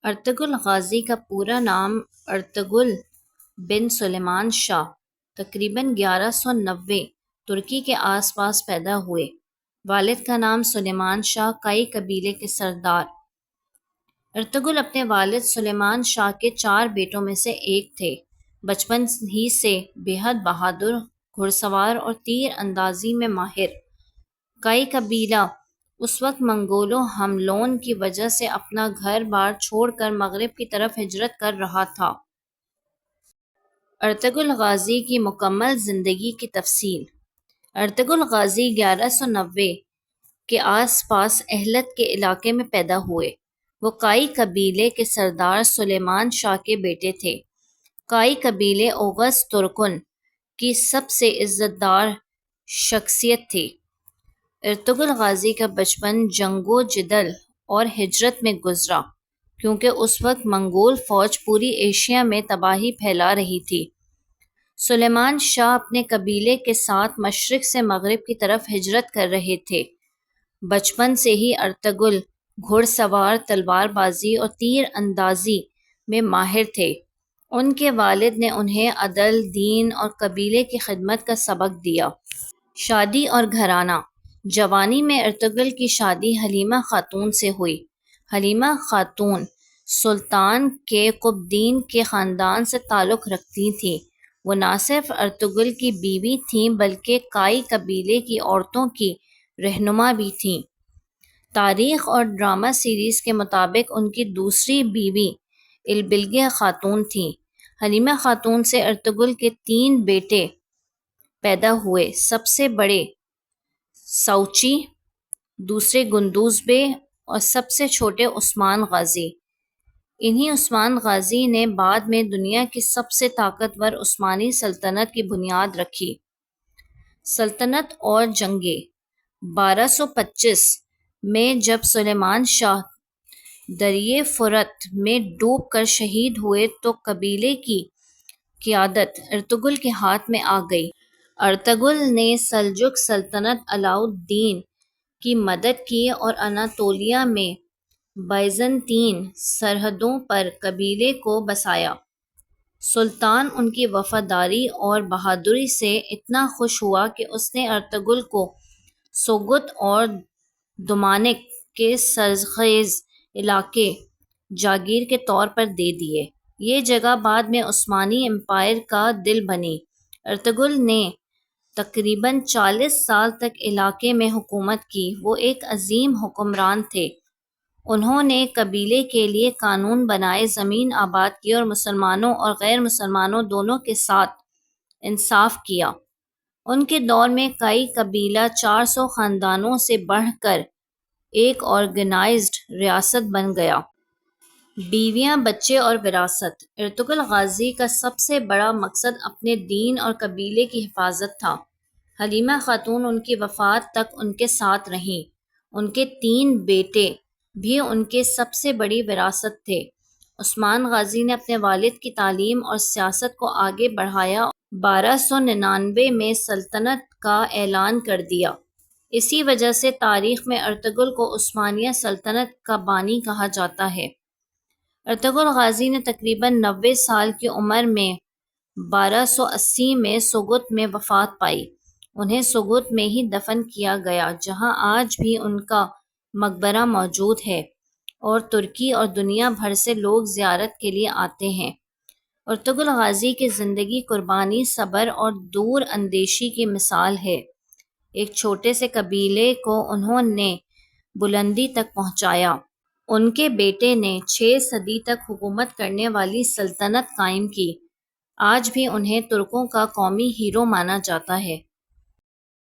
Ertugrul Ghazi کا پورا نام ارطغرل بن سلیمان شاہ تقریباً 1190 ترکی کے آس پاس پیدا ہوئے۔ والد کا نام سلیمان شاہ کائی قبیلے کے سردار۔ ارطغرل اپنے والد سلیمان شاہ کے 4 بیٹوں میں سے ایک تھے۔ بچپن ہی سے بے حد بہادر، گھڑ سوار اور تیر اندازی میں ماہر، کائی قبیلہ اس وقت منگولوں حملوں کی وجہ سے اپنا گھر بار چھوڑ کر مغرب کی طرف ہجرت کر رہا تھا۔ ارطغرل غازی کی مکمل زندگی کی تفصیل۔ ارطغرل غازی 1190 کے آس پاس ایلت کے علاقے میں پیدا ہوئے۔ وہ کائی قبیلے کے سردار سلیمان شاہ کے بیٹے تھے۔ کائی قبیلے اوغز ترکن کی سب سے عزت دار شخصیت تھی۔ ارطغرل غازی کا بچپن جنگ و جدل اور ہجرت میں گزرا، کیونکہ اس وقت منگول فوج پوری ایشیا میں تباہی پھیلا رہی تھی۔ سلیمان شاہ اپنے قبیلے کے ساتھ مشرق سے مغرب کی طرف ہجرت کر رہے تھے۔ بچپن سے ہی ارطغرل گھڑ سوار، تلوار بازی اور تیر اندازی میں ماہر تھے۔ ان کے والد نے انہیں عدل، دین اور قبیلے کی خدمت کا سبق دیا۔ شادی اور گھرانہ۔ جوانی میں ارطغرل کی شادی حلیمہ خاتون سے ہوئی۔ حلیمہ خاتون سلطان کیقوب الدین کے خاندان سے تعلق رکھتی تھیں۔ وہ نہ صرف ارطغرل کی بیوی تھیں بلکہ کائی قبیلے کی عورتوں کی رہنما بھی تھیں۔ تاریخ اور ڈرامہ سیریز کے مطابق ان کی دوسری بیوی البلگہ خاتون تھیں۔ حلیمہ خاتون سے ارطغرل کے 3 بیٹے پیدا ہوئے، سب سے بڑے سوچی، دوسرے گندوز بے اور سب سے چھوٹے عثمان غازی۔ انہی عثمان غازی نے بعد میں دنیا کی سب سے طاقتور عثمانی سلطنت کی بنیاد رکھی۔ سلطنت اور جنگیں۔ 1225 میں جب سلیمان شاہ دریائے فرات میں ڈوب کر شہید ہوئے تو قبیلے کی قیادت ارطغرل کے ہاتھ میں آ گئی۔ ارطغرل نے سلجوق سلطنت علاء الدین کی مدد کی اور اناطولیہ میں بائزنطین سرحدوں پر قبیلے کو بسایا۔ سلطان ان کی وفاداری اور بہادری سے اتنا خوش ہوا کہ اس نے ارطغرل کو سوگد اور دومانق کے سرخیز علاقے جاگیر کے طور پر دے دیے۔ یہ جگہ بعد میں عثمانی امپائر کا دل بنی۔ ارطغرل نے تقریباً 40 سال تک علاقے میں حکومت کی۔ وہ ایک عظیم حکمران تھے۔ انہوں نے قبیلے کے لیے قانون بنائے، زمین آباد کی اور مسلمانوں اور غیر مسلمانوں دونوں کے ساتھ انصاف کیا۔ ان کے دور میں کائی قبیلہ 400 خاندانوں سے بڑھ کر ایک آرگنائزڈ ریاست بن گیا۔ بیویاں، بچے اور وراثت۔ ارطغرل غازی کا سب سے بڑا مقصد اپنے دین اور قبیلے کی حفاظت تھا۔ حلیمہ خاتون ان کی وفات تک ان کے ساتھ رہیں۔ ان کے 3 بیٹے بھی ان کی سب سے بڑی وراثت تھے۔ عثمان غازی نے اپنے والد کی تعلیم اور سیاست کو آگے بڑھایا۔ 1299 میں سلطنت کا اعلان کر دیا۔ اسی وجہ سے تاریخ میں ارطغرل کو عثمانیہ سلطنت کا بانی کہا جاتا ہے۔ ارطغرل غازی نے تقریباً 90 سال کی عمر میں 1280 میں سوگد میں وفات پائی۔ انہیں سوگد میں ہی دفن کیا گیا، جہاں آج بھی ان کا مقبرہ موجود ہے اور ترکی اور دنیا بھر سے لوگ زیارت کے لیے آتے ہیں۔ ارطغرل غازی کی زندگی قربانی، صبر اور دور اندیشی کی مثال ہے۔ ایک چھوٹے سے قبیلے کو انہوں نے بلندی تک پہنچایا۔ ان کے بیٹے نے 6 صدی تک حکومت کرنے والی سلطنت قائم کی۔ آج بھی انہیں ترکوں کا قومی ہیرو مانا جاتا ہے۔